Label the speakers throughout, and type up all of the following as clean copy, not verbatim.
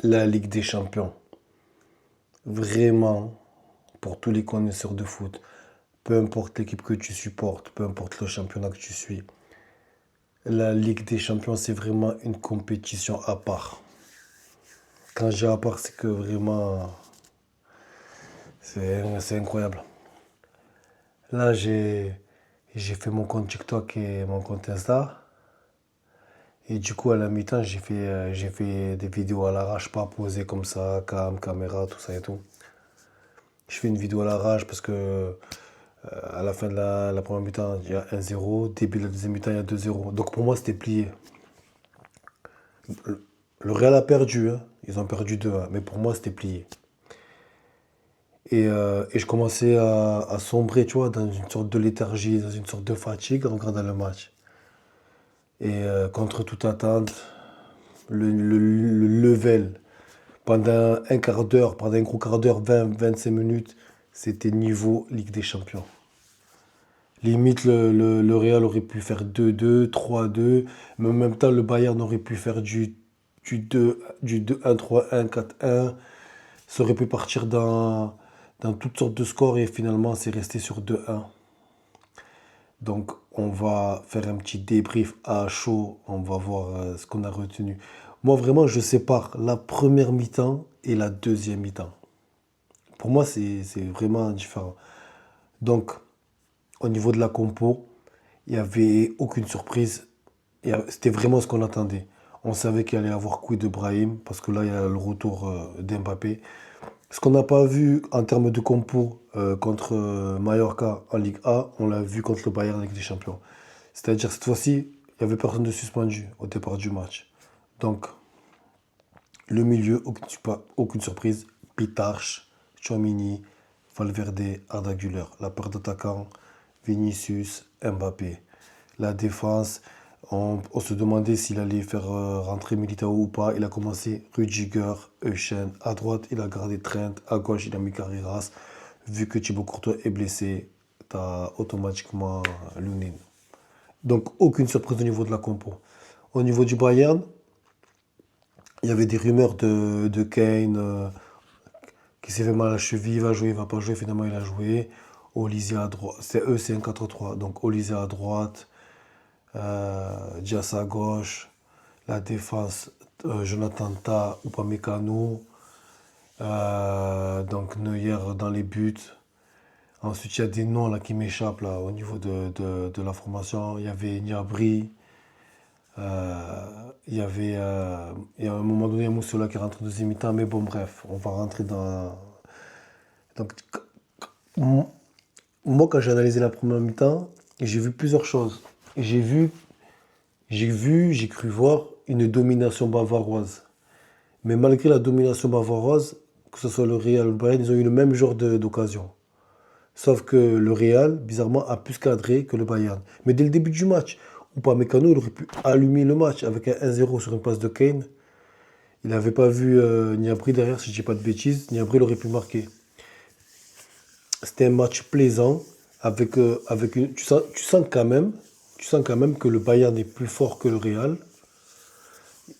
Speaker 1: La Ligue des Champions. Vraiment, pour tous les connaisseurs de foot, peu importe l'équipe que tu supportes, peu importe le championnat que tu suis, la Ligue des Champions, c'est vraiment une compétition à part. Quand je dis à part, c'est que vraiment, c'est incroyable. Là, j'ai fait mon compte TikTok et mon compte Insta. Et du coup, à la mi-temps, j'ai fait des vidéos à l'arrache, pas posées comme ça, caméra, tout ça et tout. Je fais une vidéo à l'arrache parce que à la fin de la première mi-temps, il y a 1-0. Début de la deuxième mi-temps, il y a 2-0. Donc pour moi, c'était plié. Le Real a perdu, hein. Ils ont perdu 2-1. Mais pour moi, c'était plié. Et je commençais à sombrer, tu vois, dans une sorte de léthargie, dans une sorte de fatigue en regardant le match. Contre toute attente, le level, pendant un quart d'heure, pendant un gros quart d'heure, 20-25 minutes, c'était niveau Ligue des Champions. Limite, le Real aurait pu faire 2-2, 3-2, mais en même temps, le Bayern aurait pu faire du 2-1, 3-1, 4-1. Ça aurait pu partir dans toutes sortes de scores et finalement, c'est resté sur 2-1. Donc, on va faire un petit débrief à chaud. On va voir ce qu'on a retenu. Moi, vraiment, je sépare la première mi-temps et la deuxième mi-temps. Pour moi, c'est vraiment différent. Donc, au niveau de la compo, il n'y avait aucune surprise. C'était vraiment ce qu'on attendait. On savait qu'il allait y avoir couille de Brahim, parce que là, il y a le retour d'Mbappé. Ce qu'on n'a pas vu en termes de compo contre Mallorca en Ligue A, on l'a vu contre le Bayern en Ligue des Champions. C'est-à-dire, cette fois-ci, il n'y avait personne de suspendu au départ du match. Donc, le milieu, aucune surprise. Pitarch, Tchouaméni, Valverde, Arda Güler. La paire d'attaquants, Vinicius, Mbappé. La défense, on se demandait s'il allait faire rentrer Militao ou pas. Il a commencé Rudiger, Euchen. À droite, il a gardé Trent. À gauche, il a mis Carreras. Vu que Thibaut Courtois est blessé, tu as automatiquement Lunin. Donc, aucune surprise au niveau de la compo. Au niveau du Bayern, il y avait des rumeurs de Kane qui s'est fait mal à la cheville, il va jouer, il va pas jouer. Finalement, il a joué. Olysée à droite. C'est un 4-3. Donc, Olysée à droite. Dias à gauche, la défense, Jonathan Tah, Upamecano, donc Neuer dans les buts. Ensuite, il y a des noms là qui m'échappent là au niveau de la formation. Il y avait Gnabry, il y a un moment donné, il y a Moussala qui rentre en deuxième mi-temps, mais bon, bref, on va rentrer dans. Donc, m- moi, quand j'ai analysé la première mi-temps, j'ai vu plusieurs choses. J'ai vu j'ai cru voir une domination bavaroise. Mais malgré la domination bavaroise, que ce soit le Real ou le Bayern, ils ont eu le même genre d'occasion. Sauf que le Real, bizarrement, a plus cadré que le Bayern. Mais dès le début du match, Upamecano, il aurait pu allumer le match avec un 1-0 sur une passe de Kane. Il n'avait pas vu Gnabry derrière, si je dis pas de bêtises. Gnabry, il aurait pu marquer. C'était un match plaisant, avec tu sens quand même que le Bayern est plus fort que le Real.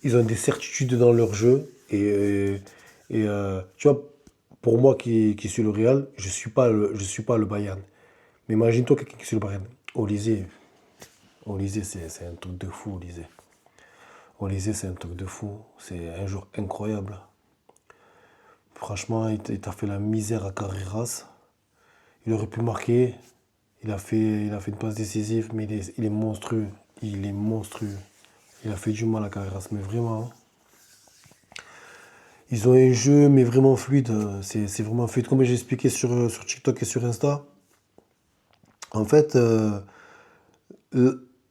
Speaker 1: Ils ont des certitudes dans leur jeu. Tu vois, pour moi qui suis le Real, je suis pas le Bayern. Mais imagine-toi quelqu'un qui suit le Bayern. Olysée, Olysée c'est un truc de fou, Olysée. Olysée, c'est un truc de fou. C'est un jour incroyable. Franchement, il t'a fait la misère à Carreras. Il aurait pu marquer. Il a fait une passe décisive, mais il est monstrueux. Il est monstrueux. Il a fait du mal à Carreras, mais vraiment. Ils ont un jeu, mais vraiment fluide. C'est vraiment fluide. Comme j'ai expliqué sur TikTok et sur Insta, en fait,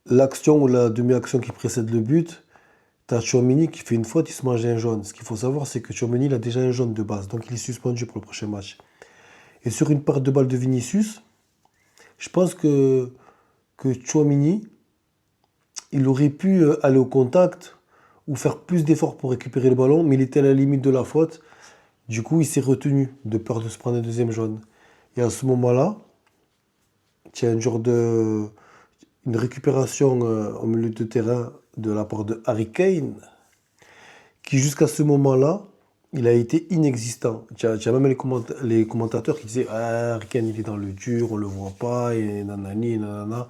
Speaker 1: l'action ou la demi-action qui précède le but, t'as Tchouaméni qui fait une faute, il se mange un jaune. Ce qu'il faut savoir, c'est que Tchouaméni, il a déjà un jaune de base, donc il est suspendu pour le prochain match. Et sur une part de balle de Vinicius, je pense que Tchouaméni, il aurait pu aller au contact ou faire plus d'efforts pour récupérer le ballon, mais il était à la limite de la faute. Du coup, il s'est retenu de peur de se prendre un deuxième jaune. Et à ce moment-là, il y a une récupération au milieu de terrain de la part de Harry Kane, qui jusqu'à ce moment-là il a été inexistant. Tu as même les commentateurs qui disaient ah, Harry Kane, il est dans le dur, on le voit pas, et nanani, et nanana.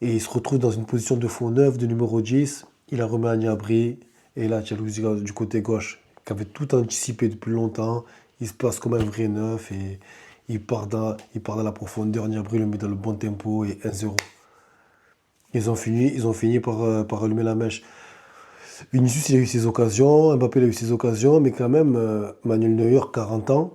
Speaker 1: Et il se retrouve dans une position de faux neuf, de numéro 10. Il a remis à Gnabry. Et là, tu as Luis du côté gauche, qui avait tout anticipé depuis longtemps. Il se place comme un vrai neuf et il part dans la profondeur. Gnabry le met dans le bon tempo et 1-0. Ils ont fini par allumer la mèche. Vinicius, il a eu ses occasions, Mbappé, il a eu ses occasions, mais quand même, Manuel Neuer, 40 ans.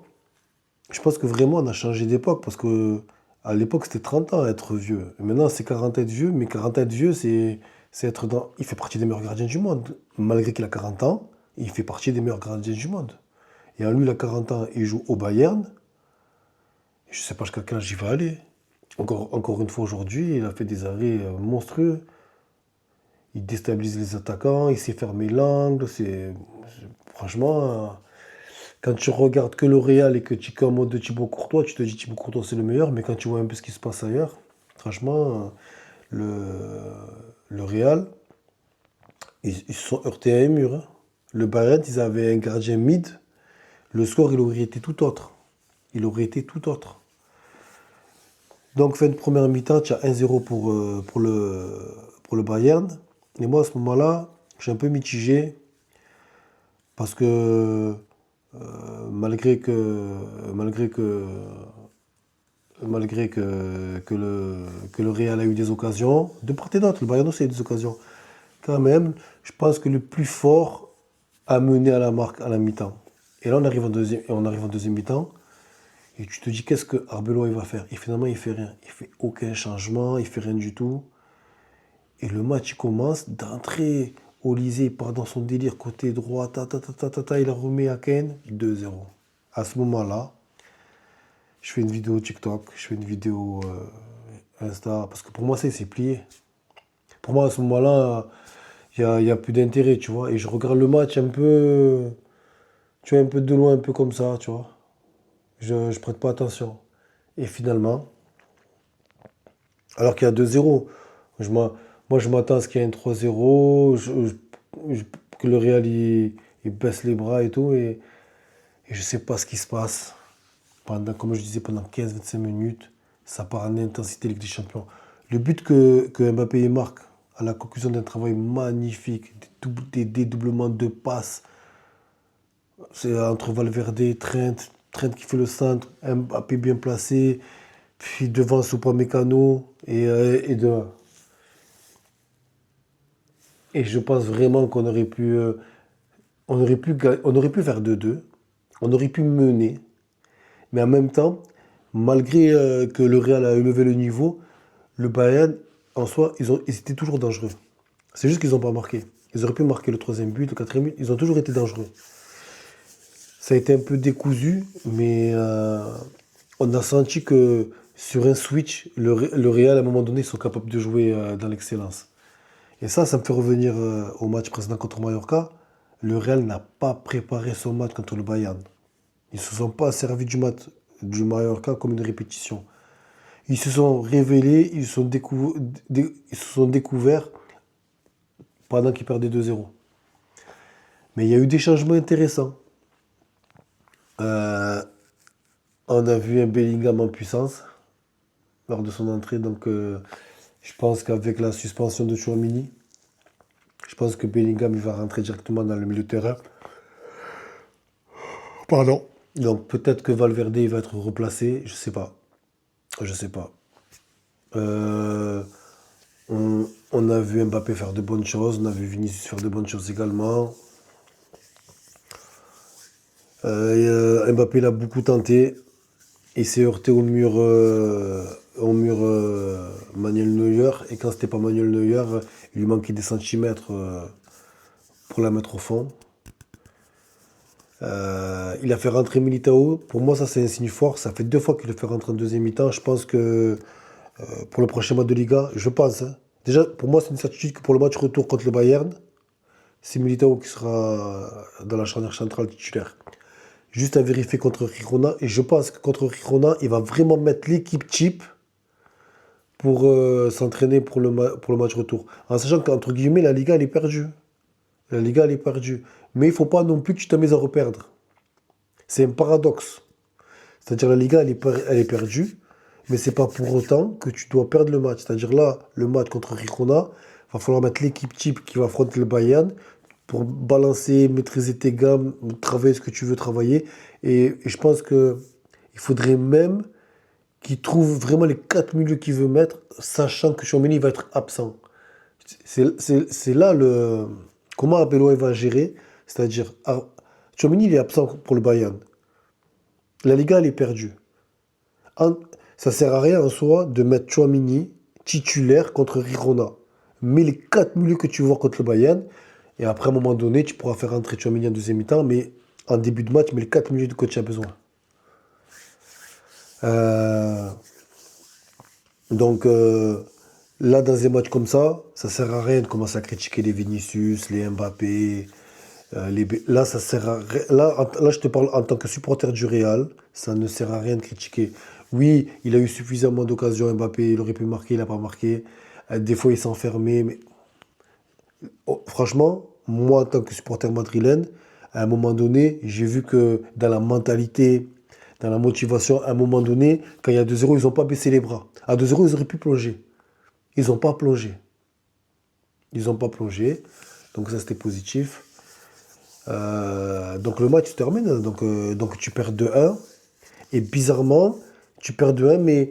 Speaker 1: Je pense que vraiment, on a changé d'époque parce que à l'époque, c'était 30 ans à être vieux. Et maintenant, c'est 40 ans être vieux, mais 40 ans être vieux, c'est être dans. Il fait partie des meilleurs gardiens du monde. Malgré qu'il a 40 ans, il fait partie des meilleurs gardiens du monde. Et en lui, il a 40 ans, il joue au Bayern. Je ne sais pas jusqu'à quel âge il va aller. Encore une fois, aujourd'hui, il a fait des arrêts monstrueux. Il déstabilise les attaquants, il sait fermer l'angle. Franchement, quand tu regardes que le Real et que tu es qu'en mode de Thibaut Courtois, tu te dis Thibaut Courtois c'est le meilleur, mais quand tu vois un peu ce qui se passe ailleurs, franchement, le Real, ils se sont heurtés à un mur, hein. Le Bayern, ils avaient un gardien mid, le score, il aurait été tout autre. Il aurait été tout autre. Donc, fin de première mi-temps, tu as 1-0 pour le Bayern. Et moi, à ce moment-là, je suis un peu mitigé parce que malgré que, malgré que, malgré que le Real a eu des occasions, de part et d'autre, le Bayern aussi a eu des occasions. Quand même, je pense que le plus fort a mené à la marque à la mi-temps. Et là, on arrive en deuxième mi-temps. Et tu te dis, qu'est-ce que Arbeloa il va faire? Et finalement, il fait rien. Il fait aucun changement, il fait rien du tout. Et le match il commence d'entrée. Olysée il part dans son délire côté droit, il la remet à Kane, 2-0. À ce moment-là, je fais une vidéo TikTok, je fais une vidéo Insta, parce que pour moi, c'est plié. Pour moi, à ce moment-là, il y a plus d'intérêt, tu vois. Et je regarde le match un peu, tu vois, un peu de loin, un peu comme ça, tu vois. Je prête pas attention. Et finalement, alors qu'il y a 2-0, je m'en- moi, je m'attends à ce qu'il y ait un 3-0, que le Real il baisse les bras et tout. Et je sais pas ce qui se passe. Comme je disais, pendant 15-25 minutes, ça part en intensité Ligue des Champions. Le but que Mbappé y marque, à la conclusion d'un travail magnifique, des dédoublements de passes, c'est entre Valverde et Trent qui fait le centre, Mbappé bien placé, puis devant Mécano et je pense vraiment qu'on aurait pu faire 2-2, on aurait pu mener, mais en même temps, malgré que le Real a élevé le niveau, le Bayern, en soi, ils étaient toujours dangereux. C'est juste qu'ils n'ont pas marqué. Ils auraient pu marquer le troisième but, le quatrième but, ils ont toujours été dangereux. Ça a été un peu décousu, mais on a senti que sur un switch, le Real, à un moment donné, ils sont capables de jouer dans l'excellence. Et ça me fait revenir au match précédent contre Mallorca. Le Real n'a pas préparé son match contre le Bayern. Ils ne se sont pas servis du match du Mallorca comme une répétition. Ils se sont révélés, ils se sont découverts pendant qu'ils perdaient 2-0. Mais il y a eu des changements intéressants. Euh, on a vu un Bellingham en puissance lors de son entrée. Donc, je pense qu'avec la suspension de Chouamini, je pense que Bellingham il va rentrer directement dans le milieu de terrain. Pardon. Donc, peut-être que Valverde il va être replacé. Je sais pas. Je sais pas. Euh, on a vu Mbappé faire de bonnes choses. On a vu Vinicius faire de bonnes choses également. Mbappé l'a beaucoup tenté. Il s'est heurté au mur Manuel Neuer. Et quand c'était pas Manuel Neuer, il lui manquait des centimètres pour la mettre au fond. Il a fait rentrer Militao. Pour moi, ça, c'est un signe fort. Ça fait 2 fois qu'il le fait rentrer en deuxième mi-temps. Je pense que pour le prochain match de Liga, je pense, hein. Déjà, pour moi, c'est une certitude que pour le match retour contre le Bayern, c'est Militao qui sera dans la charnière centrale titulaire. Juste à vérifier contre Girona. Et je pense que contre Girona, il va vraiment mettre l'équipe type pour s'entraîner pour le match retour. En sachant qu'entre guillemets, la Liga, elle est perdue. La Liga, elle est perdue. mais il ne faut pas non plus que tu t'amuses à reperdre. C'est un paradoxe. C'est-à-dire la Liga, elle est perdue, mais c'est pas pour autant que tu dois perdre le match. C'est-à-dire là, le match contre Girona, il va falloir mettre l'équipe type qui va affronter le Bayern pour balancer, maîtriser tes gammes, travailler ce que tu veux travailler. Et je pense que il faudrait même qu'il trouve vraiment les quatre milieux qu'il veut mettre, sachant que Tchouaméni va être absent. C'est là le comment Abeloa va gérer. C'est-à-dire, Tchouaméni, il est absent pour le Bayern. La Liga, elle est perdue. En- Ça sert à rien en soi de mettre Tchouaméni titulaire contre Girona. Mets les quatre milieux que tu vois contre le Bayern. Et après, à un moment donné, tu pourras faire rentrer Tchouaméni en deuxième mi-temps. Mais en début de match, mets les quatre milieux que tu as besoin. Euh, donc là, dans un match comme ça sert à rien de commencer à critiquer les Vinicius, les Mbappé. Là, ça sert à là, je te parle en tant que supporter du Real, ça ne sert à rien de critiquer. Oui, il a eu suffisamment d'occasions, Mbappé, il aurait pu marquer, il n'a pas marqué. Des fois, il s'enfermait. Mais franchement, moi, en tant que supporter madrilène, à un moment donné, j'ai vu que dans la mentalité, dans la motivation, à un moment donné, quand il y a 2-0, ils n'ont pas baissé les bras. À 2-0, ils auraient pu plonger. Ils n'ont pas plongé. Ils n'ont pas plongé. Donc ça, c'était positif. Donc le match se termine. Donc tu perds 2-1. Et bizarrement, tu perds 2-1, mais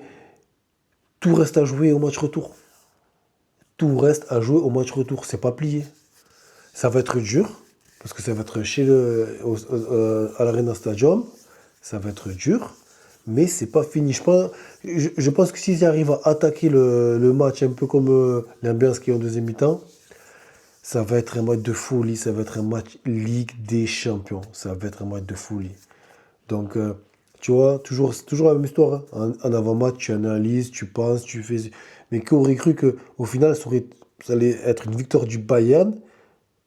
Speaker 1: tout reste à jouer au match retour. Tout reste à jouer au match retour. C'est pas plié. Ça va être dur, parce que ça va être à l'Arena Stadium. Ça va être dur, mais c'est pas fini. Je pense que s'ils arrivent à attaquer le match un peu comme l'ambiance qui est en deuxième mi-temps, ça va être un match de folie. Ça va être un match Ligue des Champions. Ça va être un match de folie. Donc, tu vois, c'est toujours la même histoire, hein. En avant-match, tu analyses, tu penses, tu fais. Mais qui aurait cru qu'au final, ça allait être une victoire du Bayern?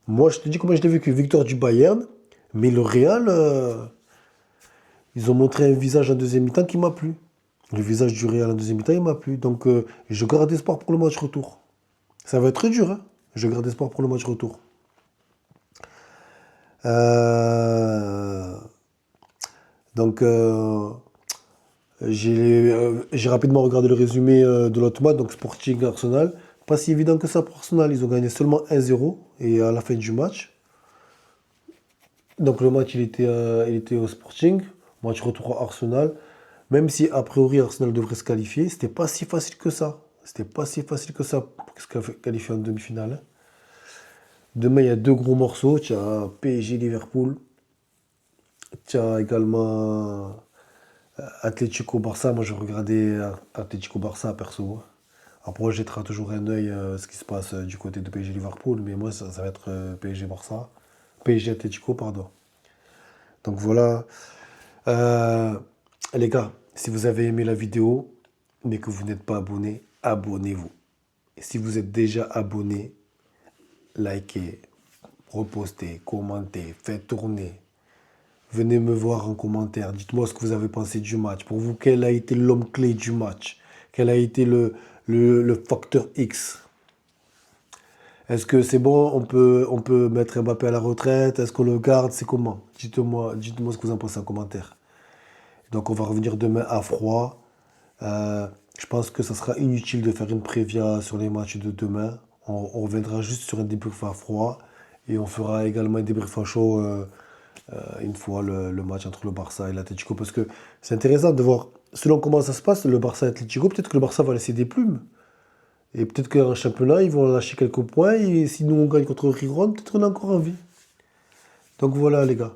Speaker 1: Moi, je te dis comment je l'ai vu, que victoire du Bayern, mais le Real, ils ont montré un visage en deuxième mi-temps qui m'a plu. Le visage du Real en deuxième mi-temps, il m'a plu. Donc, je garde espoir pour le match retour. Ça va être très dur, hein. Je garde espoir pour le match retour. Euh, donc, j'ai rapidement regardé le résumé de l'autre match, donc Sporting Arsenal. Pas si évident que ça pour Arsenal, ils ont gagné seulement 1-0 et à la fin du match. Donc le match il était au Sporting, match retour à Arsenal. Même si a priori Arsenal devrait se qualifier, c'était pas si facile que ça. C'était pas si facile que ça pour se qualifier en demi-finale, hein. Demain il y a deux gros morceaux, tu as PSG Liverpool, tu as également Atlético Barça. Moi je regardais Atlético Barça perso. Après, on jettera toujours un œil ce qui se passe du côté de PSG Liverpool, mais moi, ça va être PSG Barça. PSG Atletico, pardon. Donc voilà. Euh, les gars, si vous avez aimé la vidéo, mais que vous n'êtes pas abonné, abonnez-vous. Et si vous êtes déjà abonné, likez, repostez, commentez, faites tourner. Venez me voir en commentaire. Dites-moi ce que vous avez pensé du match. Pour vous, quel a été l'homme clé du match? Quel a été le facteur X? Est-ce que c'est bon, on peut mettre Mbappé à la retraite? Est-ce qu'on le garde? C'est comment? Dites-moi ce que vous en pensez en commentaire. Donc on va revenir demain à froid. Euh, je pense que ça sera inutile de faire une prévia sur les matchs de demain. On reviendra juste sur un débrief à froid et on fera également un débrief à chaud une fois le match entre le Barça et l'Atlético. Parce que c'est intéressant de voir, selon comment ça se passe, le Barça et l'Atlético, peut-être que le Barça va laisser des plumes. Et peut-être qu'en championnat, ils vont lâcher quelques points. Et si nous, on gagne contre Riron, peut-être qu'on a encore envie. Donc voilà, les gars.